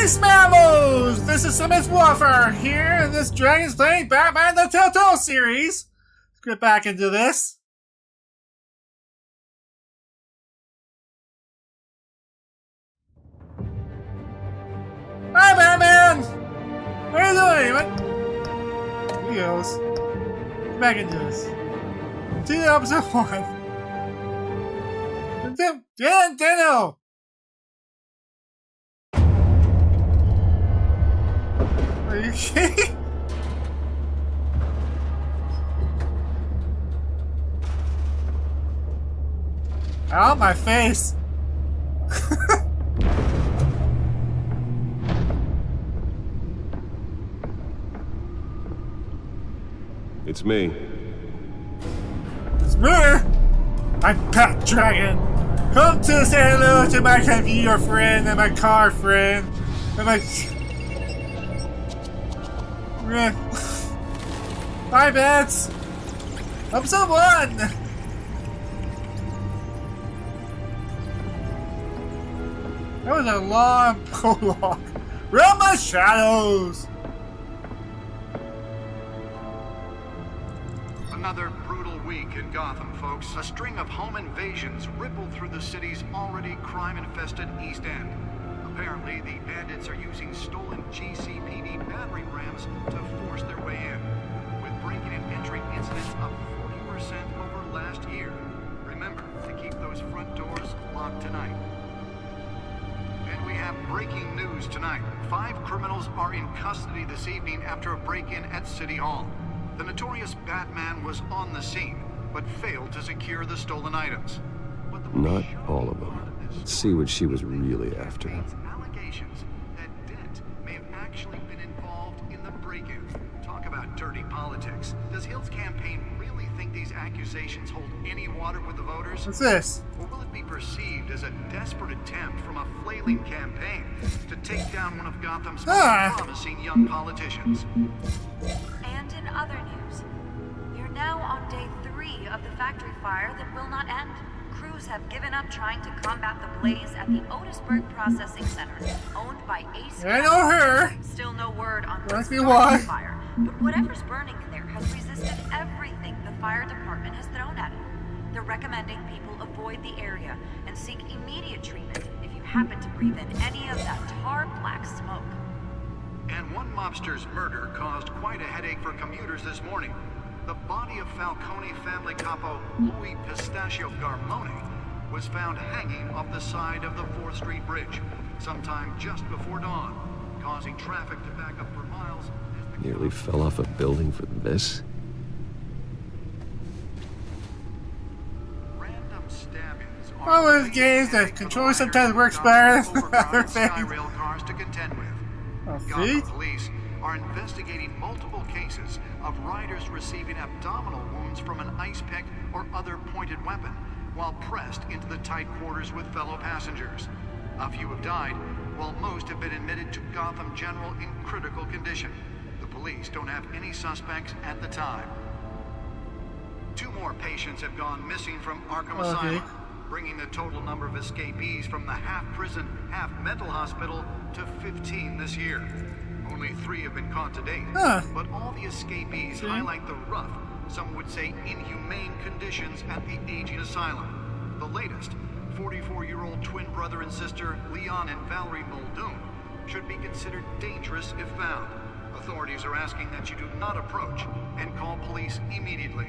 Space Mammals! This is Summits Warfare here, and this dragon's playing Batman the Telltale series. Let's get back into this. Hi, Batman! What are you doing? What? He goes. Get back into this. See episode 1. Nintendo! Are you kidding? Ow, my face! It's me. It's me! I'm Pat Dragon! Come to say hello to my computer friend and my car friend and my... Bye, Bats! Episode 1! That was a long prologue. Realm of Shadows! Another brutal week in Gotham, folks. A string of home invasions rippled through the city's already crime-infested East End. Apparently, the bandits are using stolen GCPD battering rams to force their way in, with breaking and entering incidents up 40% over last year. Remember to keep those front doors locked tonight. And we have breaking news tonight. 5 criminals are in custody this evening after a break-in at City Hall. The notorious Batman was on the scene, but failed to secure the stolen items. Not all of them. Let's see what she was really after. Allegations that Dent may have actually been involved in the break-in. Talk about dirty politics. Does Hill's campaign really think these accusations hold any water with the voters? What's this? Or will it be perceived as a desperate attempt from a flailing campaign to take down one of Gotham's most promising young politicians? And in other news, you're now on day 3 of the factory fire that will not end. Crews have given up trying to combat the blaze at the Otisburg Processing Center, owned by Ace. I know her. Still no word on Must the be why. fire, but whatever's burning in there has resisted everything the fire department has thrown at it. They're recommending people avoid the area and seek immediate treatment if you happen to breathe in any of that tar black smoke. And one mobster's murder caused quite a headache for commuters this morning. The body of Falcone family capo Louis Pistachio Garmone was found hanging off the side of the 4th Street Bridge sometime just before dawn, causing traffic to back up for miles. Nearly fell off a building for this? Random stabbings One of those games that controller sometimes works better than other things. Skyrail cars to contend with. Oh, Gotham see? police are investigating multiple cases of riders receiving abdominal wounds from an ice pick or other pointed weapon while pressed into the tight quarters with fellow passengers. A few have died, while most have been admitted to Gotham General in critical condition. The police don't have any suspects at the time. 2 more patients have gone missing from Arkham Asylum, bringing the total number of escapees from the half-prison, half-mental hospital to 15 this year. Only 3 have been caught to date, but all the escapees highlight the rough, some would say inhumane conditions at the aging asylum. The latest, 44-year-old twin brother and sister Leon and Valerie Muldoon, should be considered dangerous if found. Authorities are asking that you do not approach and call police immediately.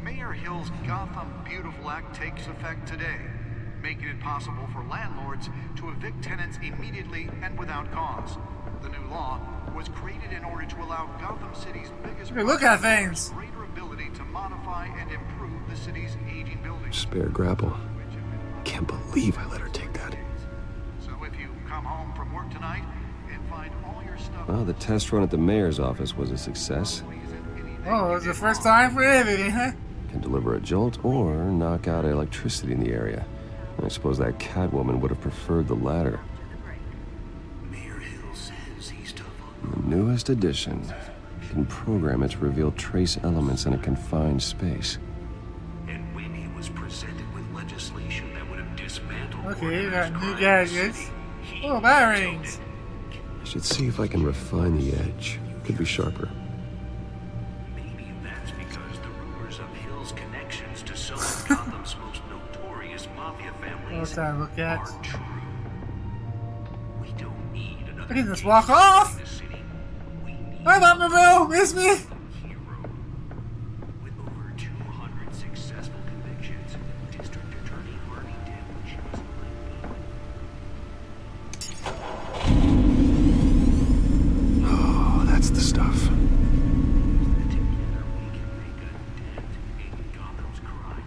Mayor Hill's Gotham Beautiful Act takes effect today, making it possible for landlords to evict tenants immediately and without cause. The new law was created in order to allow Gotham City's biggest Look at things. greater ability to modify and improve the city's aging buildings. Spare grapple. Can't believe I let her take that. So if you come home from work tonight and find all your stuff... Well, the test run at the mayor's office was a success. Oh, it was the first time for everything, huh? Can deliver a jolt or knock out electricity in the area. I suppose that Catwoman would have preferred the latter. Mayor Hill says he's tough on... The newest addition. You can program it to reveal trace elements in a confined space. And when he was presented with legislation that would have dismantled Okay, we got new gadgets. Oh, batterings. I should see if I can refine the edge. Could be sharper. Maybe that's because the rumors of Hill's connections to some of Gotham's most notorious mafia families What's that look at? are true. We don't need another I can just walk off. in the city. We need Hi, Batmobile. Miss me. a hero. With over 200 successful convictions, District Attorney Harvey Dent chose Oh, that's the stuff. that together we can make a dent in Gotham's crime.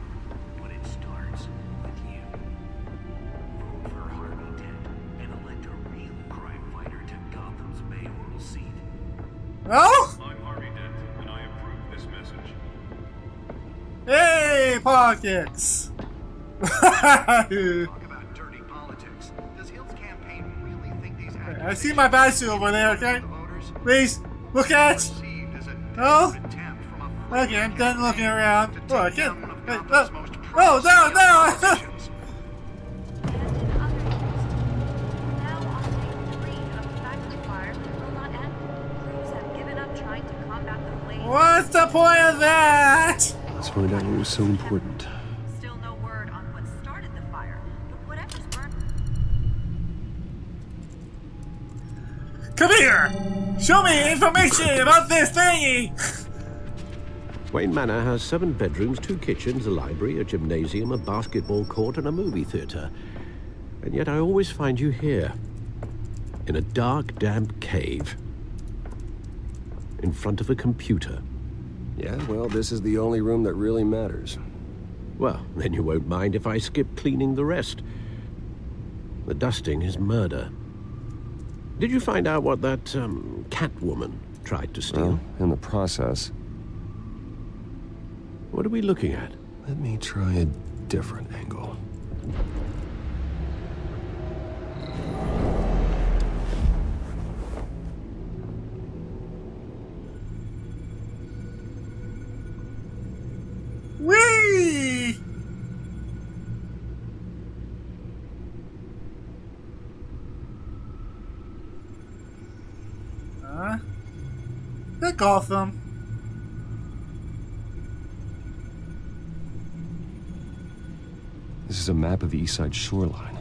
But it starts with you. Vote for Harvey Dent and elect a real crime fighter to Gotham's mayoral seat. Oh. I'm Harvey Dent, and I approve this message. Hey, politics. Talk about dirty politics. Does Hill's campaign really think these I see my bicycle over there, okay? the voters Please, look at. perceived as a Oh. desperate attempt from a Okay, I'm done looking around. to Oh, I take can't. down one of Wait, Gotham's most oh, promising no, no. politicians. And in other news, now on day 3 of the factory fire will not end. Crews have given up trying to combat the flames. What's the point of that? Let's find out what was so important. Still no word on what started the fire, but whatever's burned. Come here! Show me information about this thingy! Wayne Manor has 7 bedrooms, 2 kitchens, a library, a gymnasium, a basketball court, and a movie theater. And yet I always find you here, in a dark, damp cave, in front of a computer. Yeah, well, this is the only room that really matters. Well, then you won't mind if I skip cleaning the rest. The dusting is murder. Did you find out what that, Catwoman tried to steal? Well, in the process, What are we looking at? let me try a different angle. Whee! The Gotham. This is a map of the East Side shoreline.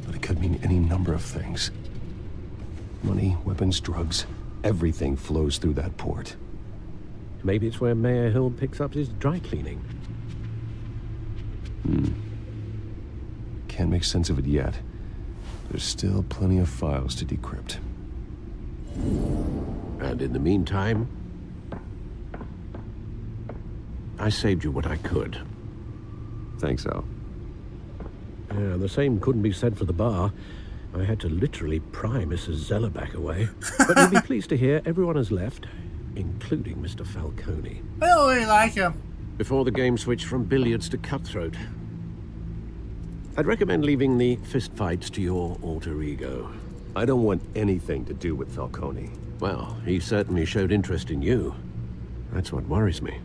But it could mean any number of things. Money, weapons, drugs, everything flows through that port. Maybe it's where Mayor Hill picks up his dry cleaning. Can't make sense of it yet. There's still plenty of files to decrypt. And in the meantime, I saved you what I could. Thanks, Al. Yeah, the same couldn't be said for the bar. I had to literally pry Mrs. Zellerback away. But you'll be pleased to hear everyone has left, including Mr. Falcone. I don't really like him. Before the game switched from billiards to cutthroat. I'd recommend leaving the fistfights to your alter ego. I don't want anything to do with Falcone. Well, he certainly showed interest in you. That's what worries me.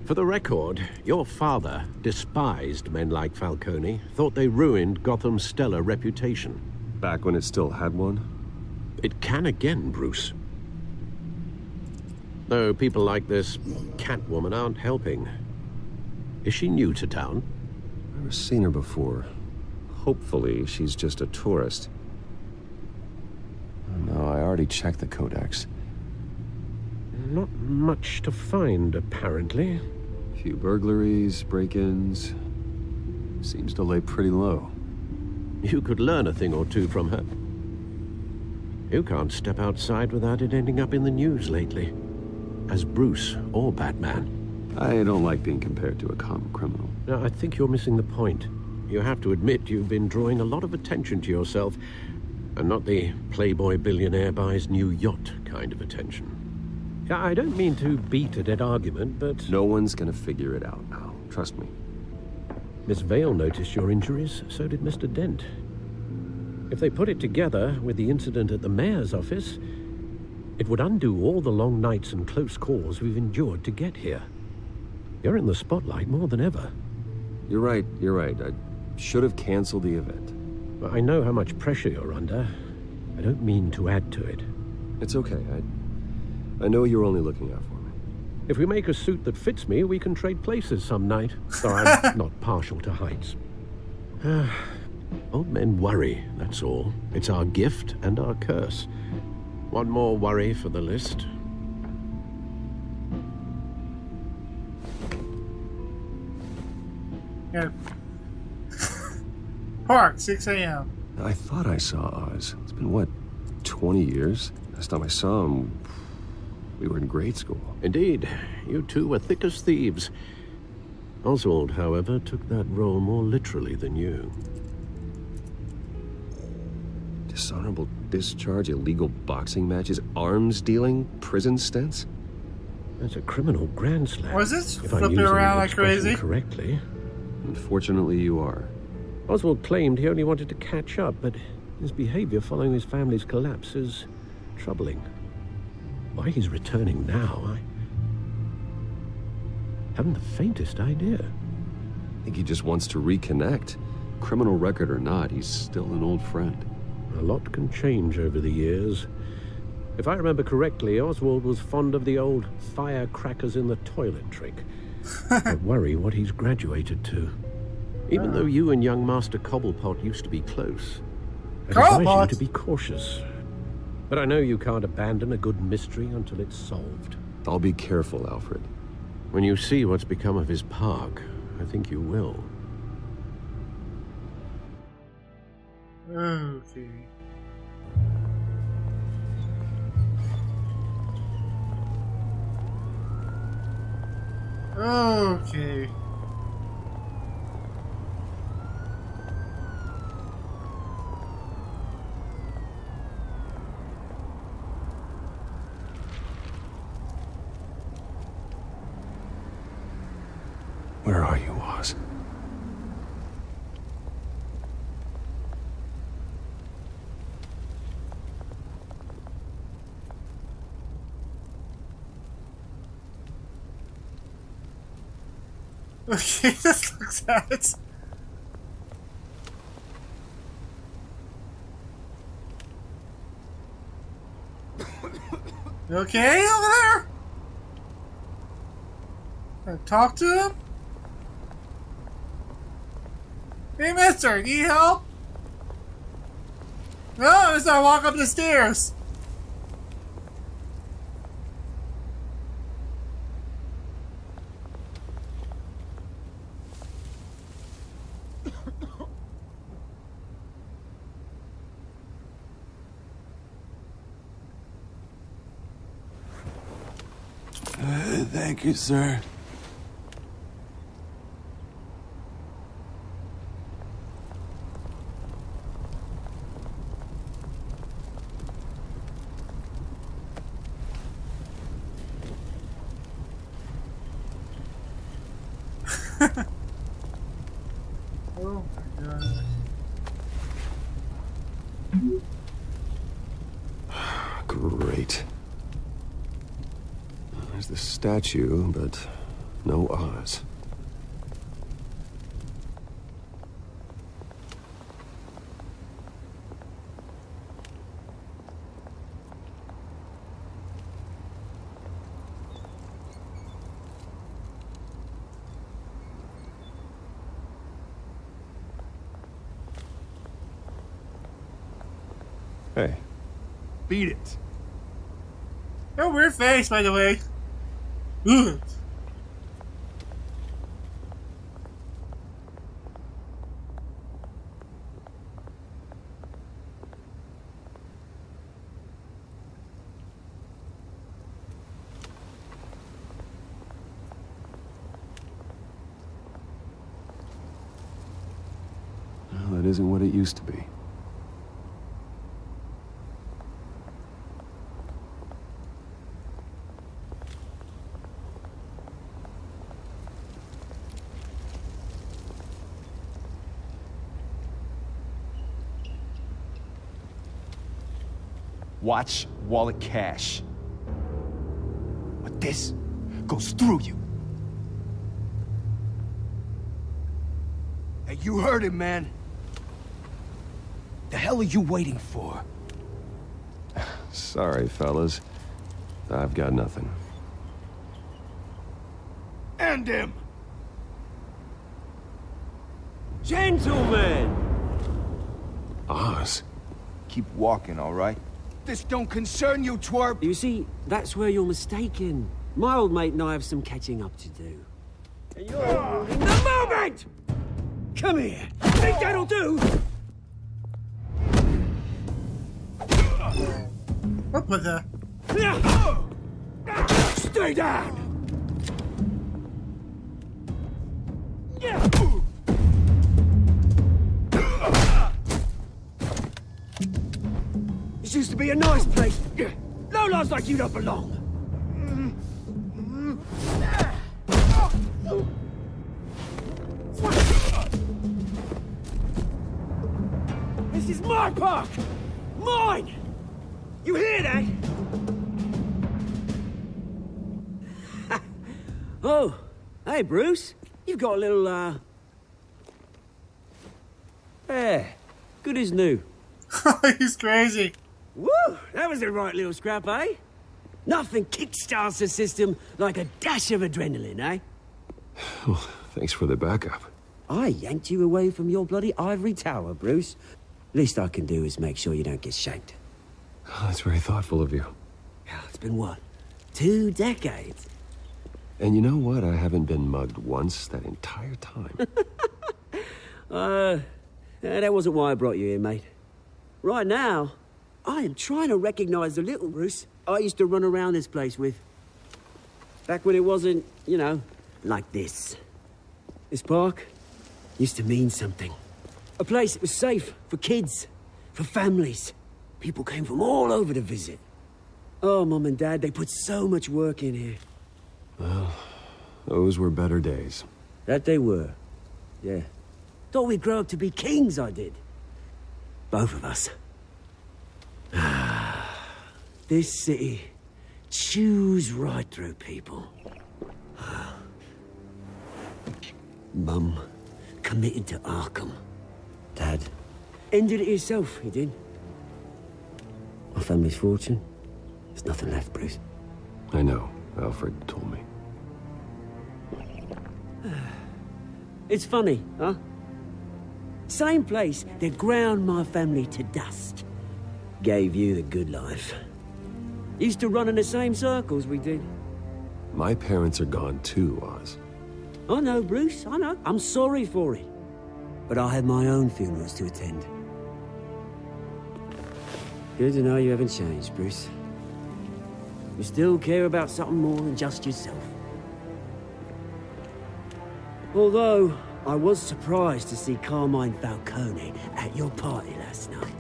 For the record, your father despised men like Falcone, thought they ruined Gotham's stellar reputation. Back when it still had one? It can again, Bruce. Though people like this Catwoman aren't helping. Is she new to town? Never seen her before. Hopefully, she's just a tourist. No, I already checked the codex. Not much to find, apparently. Few burglaries, break-ins. Seems to lay pretty low. You could learn a thing or two from her. You can't step outside without it ending up in the news lately. As Bruce or Batman. I don't like being compared to a common criminal. Now, I think you're missing the point. You have to admit you've been drawing a lot of attention to yourself, and not the playboy billionaire buys new yacht kind of attention. I don't mean to beat a dead argument, but... No one's gonna figure it out, Al. Trust me. Miss Vale noticed your injuries, so did Mr. Dent. If they put it together with the incident at the mayor's office, it would undo all the long nights and close calls we've endured to get here. You're in the spotlight more than ever. You're right. should have canceled the event. I know how much pressure you're under. I don't mean to add to it. It's okay. I know you're only looking out for me. If we make a suit that fits me, we can trade places some night. Though I'm not partial to heights. Old men worry, that's all. It's our gift and our curse. One more worry for the list. Yeah. Park, 6 a.m. I thought I saw Oz. It's been, what, 20 years? Last time I saw him, we were in grade school. Indeed, you two were thick as thieves. Oswald, however, took that role more literally than you. Dishonorable discharge, illegal boxing matches, arms dealing, prison stints? That's a criminal grand slam. Was this if I'm flipping using around the like expression crazy? correctly. Unfortunately, you are. Oswald claimed he only wanted to catch up, but his behavior following his family's collapse is troubling. Why he's returning now, I haven't the faintest idea. I think he just wants to reconnect. Criminal record or not, he's still an old friend. A lot can change over the years. If I remember correctly, Oswald was fond of the old firecrackers in the toilet trick. I worry what he's graduated to. Even though you and young Master Cobblepot used to be close, I advise you Cobblepot? to be cautious. But I know you can't abandon a good mystery until it's solved. I'll be careful, Alfred. When you see what's become of his park, I think you will. Okay. Okay. Where are you, Oz? Okay, this looks at it. You okay over there? Can I talk to him? Hey, mister, need help? No, I'm just gonna walk up the stairs. Thank you, sir. Oh my god. Great. There's the statue, but no Oz. Hey. Beat it. Oh, weird face, by the way. Ugh. Well, that isn't what it used to be. Watch wallet cash. But this goes through you. Hey, You heard him, man. The hell are you waiting for? Sorry, fellas. I've got nothing. End him! Gentlemen! Oz. Keep walking, all right? This don't concern you, twerp! You see, that's where you're mistaken. My old mate and I have some catching up to do. And you're ruining the moment! Come here. Think that'll do? What the? Stay down! This used to be a nice place. Lowlifes like you don't belong. This is my park! Mine! You hear that? Oh, hey, Bruce. You've got a little, Yeah, good as new. He's crazy. Woo! That was the right little scrap, eh? Nothing kickstarts the system like a dash of adrenaline, eh? Well, thanks for the backup. I yanked you away from your bloody ivory tower, Bruce. Least I can do is make sure you don't get shanked. Oh, that's very thoughtful of you. It's been what? 2 decades? And you know what? I haven't been mugged once that entire time. That wasn't why I brought you here, mate. Right now, I am trying to recognize the little Bruce I used to run around this place with. Back when it wasn't, you know, like this. This park used to mean something. A place that was safe for kids, for families. People came from all over to visit. Oh, Mum and Dad, they put so much work in here. Well, those were better days. That they were. Yeah. Thought we'd grow up to be kings, I did. Both of us. This city chews right through people. Mum committed to Arkham. Dad ended it himself, he did. My family's fortune, there's nothing left, Bruce. I know. Alfred told me. It's funny, huh? Same place that ground my family to dust. Gave you the good life. Used to run in the same circles we did. My parents are gone too, Oz. I know, Bruce, I know. I'm sorry for it. But I had my own funerals to attend. Good to know you haven't changed, Bruce. You still care about something more than just yourself. Although, I was surprised to see Carmine Falcone at your party last night.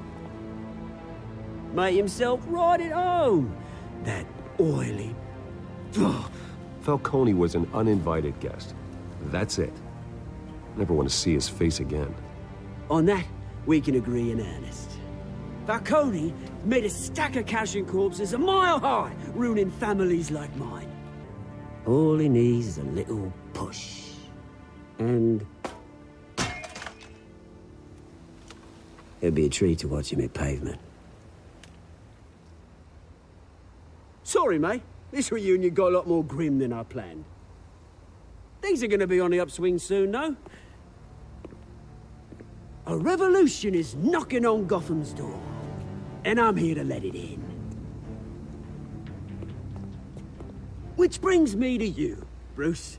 Made himself right at home. That oily... Falcone was an uninvited guest. That's it. Never want to see his face again. On that, we can agree in earnest. Falcone made a stack of cash and corpses a mile high, ruining families like mine. All he needs is a little push. And... it'd be a treat to watch him hit pavement. Sorry, mate. This reunion got a lot more grim than I planned. Things are gonna be on the upswing soon, no? A revolution is knocking on Gotham's door. And I'm here to let it in. Which brings me to you, Bruce.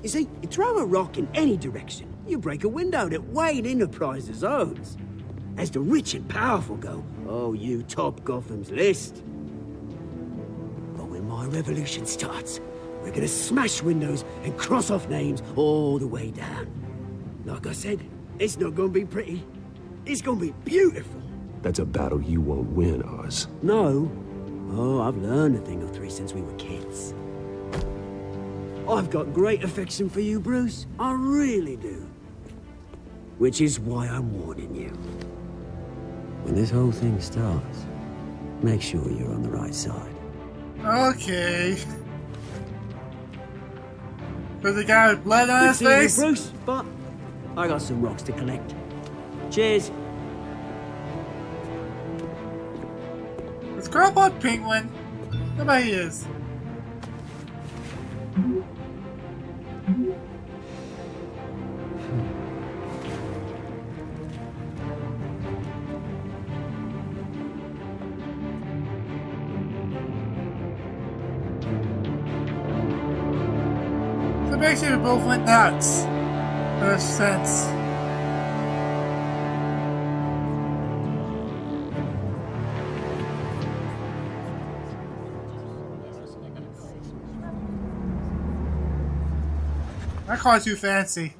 You see, you throw a rock in any direction, you break a window that Wayne Enterprises owns. As the rich and powerful go, oh, you top Gotham's list. But when my revolution starts, we're gonna smash windows and cross off names all the way down. Like I said, it's not gonna be pretty. It's gonna be beautiful. That's a battle you won't win, Oz. No. Oh, I've learned a thing or three since we were kids. I've got great affection for you, Bruce. I really do. Which is why I'm warning you. When this whole thing starts, make sure you're on the right side. Okay. With the guy with blood on his Good seeing you, face? Bruce, but I got some rocks to collect. Cheers. Is Grandpa Penguin? Nobody he is. So basically we both went nuts. In a sense. My car's too fancy.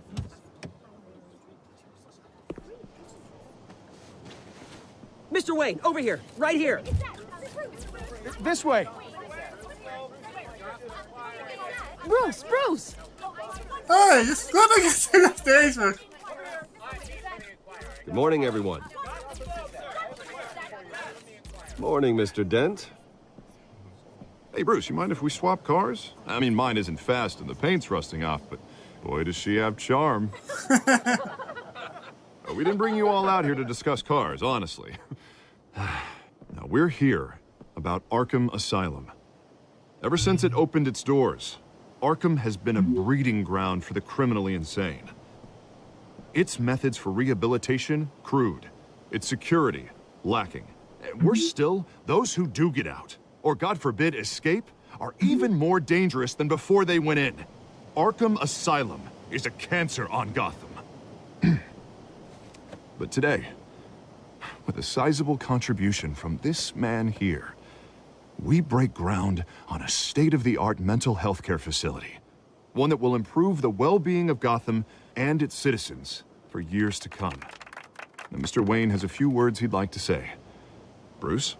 Mr. Wayne, over here. Right here. This way. Bruce! Hey, just let me get to the stage first. Good morning, everyone. Morning, Mr. Dent. Hey, Bruce, you mind if we swap cars? I mean, mine isn't fast and the paint's rusting off, but boy, does she have charm. We didn't bring you all out here to discuss cars, honestly. Now, we're here about Arkham Asylum. Ever since it opened its doors, Arkham has been a breeding ground for the criminally insane. Its methods for rehabilitation, crude. Its security, lacking. And worse still, those who do get out, or God forbid escape, are even more dangerous than before they went in. Arkham Asylum is a cancer on Gotham. But today, with a sizable contribution from this man here, we break ground on a state-of-the-art mental health care facility. One that will improve the well-being of Gotham and its citizens for years to come. Now, Mr. Wayne has a few words he'd like to say. Bruce?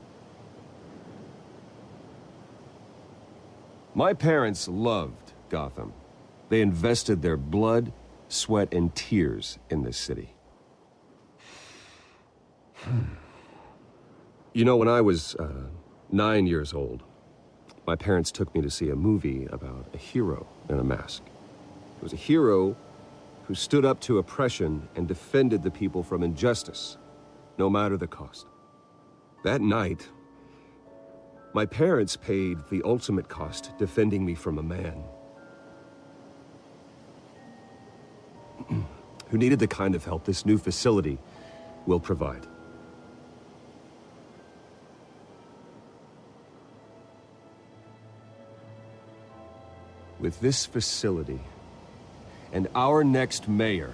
My parents loved Gotham. They invested their blood, sweat, and tears in this city. You know, when I was 9 years old, my parents took me to see a movie about a hero in a mask. It was a hero who stood up to oppression and defended the people from injustice, no matter the cost. That night, my parents paid the ultimate cost defending me from a man who needed the kind of help this new facility will provide. With this facility and our next mayor,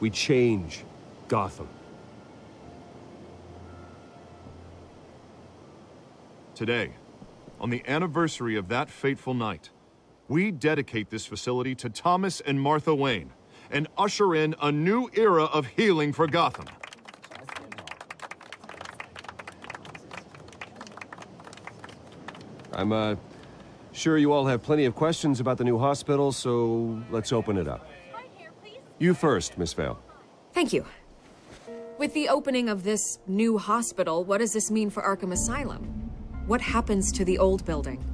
we change Gotham. Today, on the anniversary of that fateful night, we dedicate this facility to Thomas and Martha Wayne and usher in a new era of healing for Gotham. I'm sure you all have plenty of questions about the new hospital, so let's open it up. You first, Miss Vale. Thank you. With the opening of this new hospital, what does this mean for Arkham Asylum? What happens to the old building?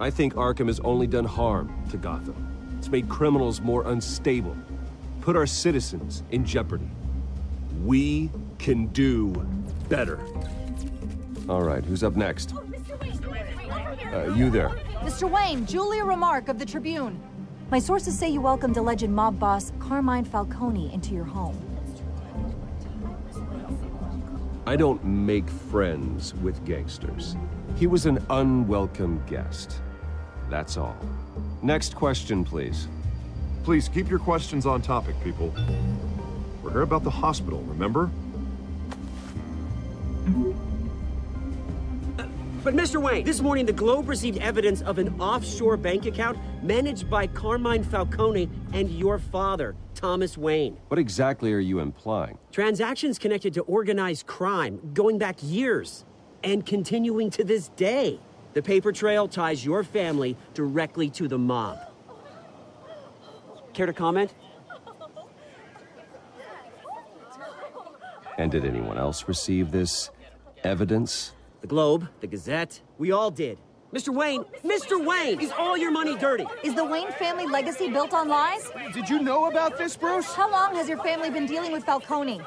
I think Arkham has only done harm to Gotham. It's made criminals more unstable, put our citizens in jeopardy. We can do better. All right, who's up next? You there. Mr. Wayne, Julia Remark of the Tribune. My sources say you welcomed alleged mob boss Carmine Falcone into your home. I don't make friends with gangsters. He was an unwelcome guest. That's all. Next question, please. Please keep your questions on topic, people. We're here about the hospital, remember? But Mr. Wayne, this morning the Globe received evidence of an offshore bank account managed by Carmine Falcone and your father, Thomas Wayne. What exactly are you implying? Transactions connected to organized crime going back years and continuing to this day. The paper trail ties your family directly to the mob. Care to comment? And did anyone else receive this evidence? The Globe, the Gazette, we all did. Mr. Wayne! Mr. Wayne! Is all your money dirty? Is the Wayne family legacy built on lies? Did you know about this, Bruce? How long has your family been dealing with Falcone?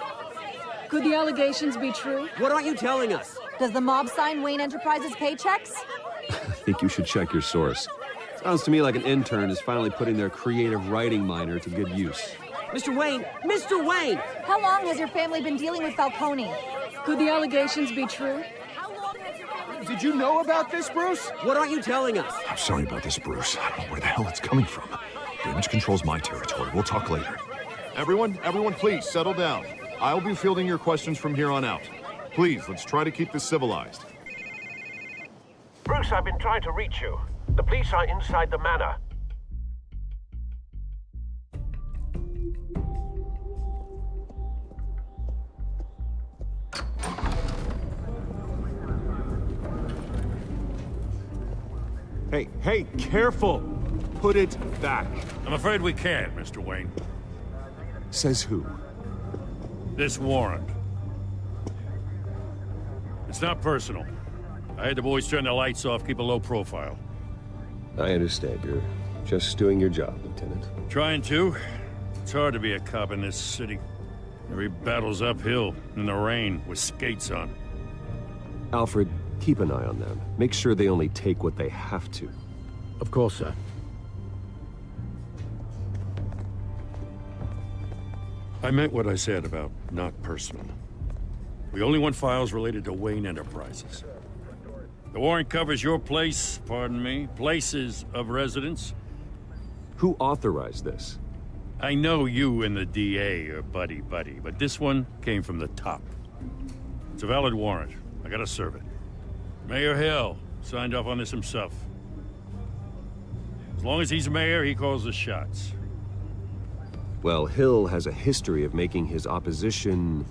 Could the allegations be true? What aren't you telling us? Does the mob sign Wayne Enterprises paychecks? I think you should check your source. Sounds to me like an intern is finally putting their creative writing minor to good use. Mr. Wayne! Mr. Wayne! How long has your family been dealing with Falcone? Could the allegations be true? Did you know about this, Bruce? What aren't you telling us? I'm sorry about this, Bruce. I don't know where the hell it's coming from. Damage control's my territory. We'll talk later. Everyone, please, settle down. I'll be fielding your questions from here on out. Please, let's try to keep this civilized. Bruce, I've been trying to reach you. The police are inside the manor. Hey, careful! Put it back. I'm afraid we can't, Mr. Wayne. Says who? This warrant. It's not personal. I had the boys turn the lights off, keep a low profile. I understand. You're just doing your job, Lieutenant. Trying to. It's hard to be a cop in this city. Every battle's uphill, in the rain, with skates on. Alfred, keep an eye on them. Make sure they only take what they have to. Of course, sir. I meant what I said about not personal. We only want files related to Wayne Enterprises. The warrant covers your place, pardon me, places of residence. Who authorized this? I know you and the DA are buddy-buddy, but this one came from the top. It's a valid warrant. I gotta serve it. Mayor Hill signed off on this himself. As long as he's mayor, he calls the shots. Well, Hill has a history of making his opposition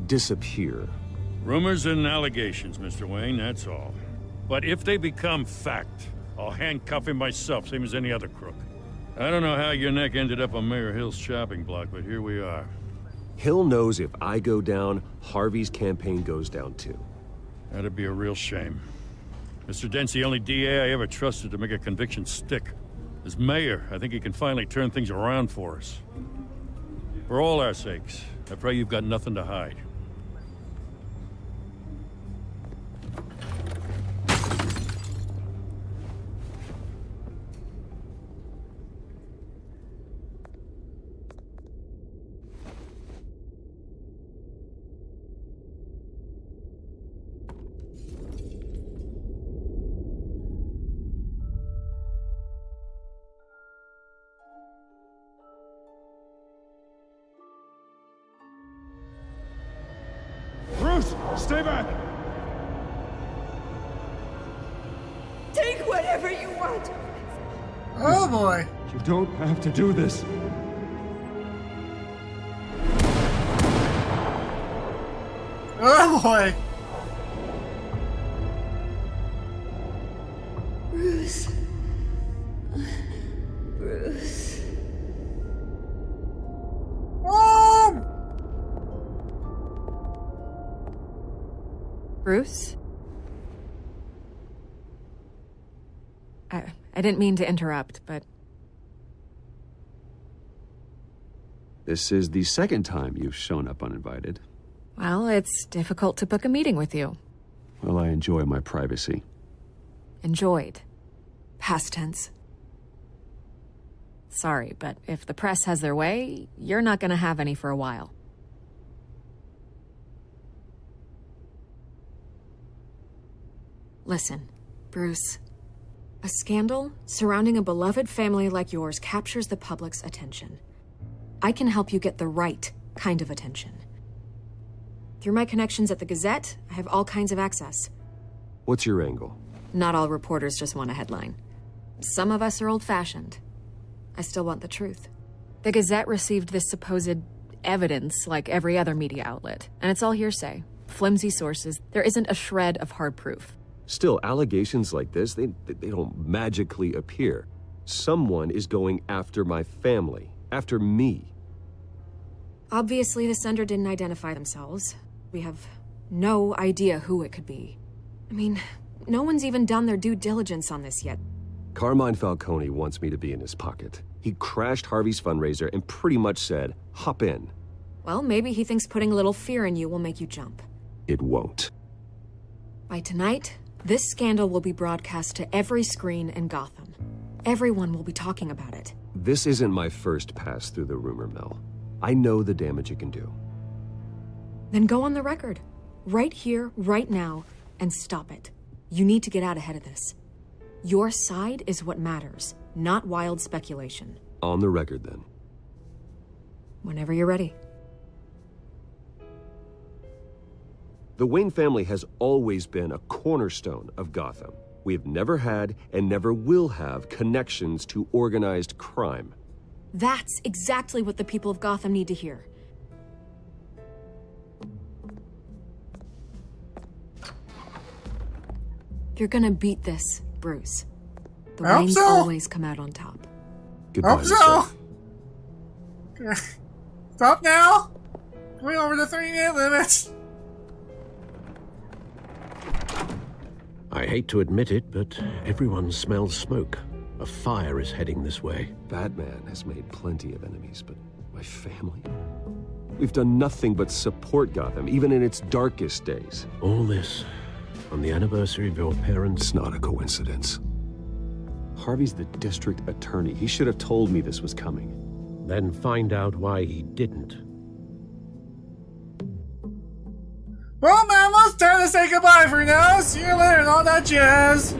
disappear. Rumors and allegations, Mr. Wayne, that's all. But if they become fact, I'll handcuff him myself, same as any other crook. I don't know how your neck ended up on Mayor Hill's chopping block, but here we are. Hill knows if I go down, Harvey's campaign goes down too. That'd be a real shame. Mr. Dent's the only DA I ever trusted to make a conviction stick. As mayor, I think he can finally turn things around for us. For all our sakes, I pray you've got nothing to hide. Bruce, stay back! Take whatever you want. Oh boy. You don't have to do this. Oh boy. Bruce. Bruce. Oh! Bruce? I didn't mean to interrupt, but... This is the second time you've shown up uninvited. Well, it's difficult to book a meeting with you. Well, I enjoy my privacy. Enjoyed. Past tense. Sorry, but if the press has their way, you're not gonna have any for a while. Listen, Bruce. A scandal surrounding a beloved family like yours captures the public's attention. I can help you get the right kind of attention. Through my connections at the Gazette, I have all kinds of access. What's your angle? Not all reporters just want a headline. Some of us are old-fashioned. I still want the truth. The Gazette received this supposed evidence like every other media outlet, and it's all hearsay. Flimsy sources. There isn't a shred of hard proof. Still, allegations like this, they don't magically appear. Someone is going after my family, after me. Obviously, the sender didn't identify themselves. We have no idea who it could be. I mean, No one's even done their due diligence on this yet. Carmine Falcone wants me to be in his pocket. He crashed Harvey's fundraiser and pretty much said, hop in. Well, maybe he thinks putting a little fear in you will make you jump. It won't. By tonight, this scandal will be broadcast to every screen in Gotham. Everyone will be talking about it. This isn't my first pass through the rumor mill. I know the damage it can do. Then go on the record. Right here, right now, and stop it. You need to get out ahead of this. Your side is what matters, not wild speculation. On the record, then. Whenever you're ready. The Wayne family has always been a cornerstone of Gotham. We have never had and never will have connections to organized crime. That's exactly what the people of Gotham need to hear. You're gonna beat this, Bruce. The I hope Waynes so. always come out on top. Goodbye, Hope so. Stop now. Going over the 3-minute limit. I hate to admit it, but everyone smells smoke. A fire is heading this way. Batman has made plenty of enemies, but my family? We've done nothing but support Gotham, even in its darkest days. All this on the anniversary of your parents'... It's not a coincidence. Harvey's the district attorney. He should have told me this was coming. Then find out why he didn't. Well, man, let's time to say goodbye for now. See you later and all that jazz.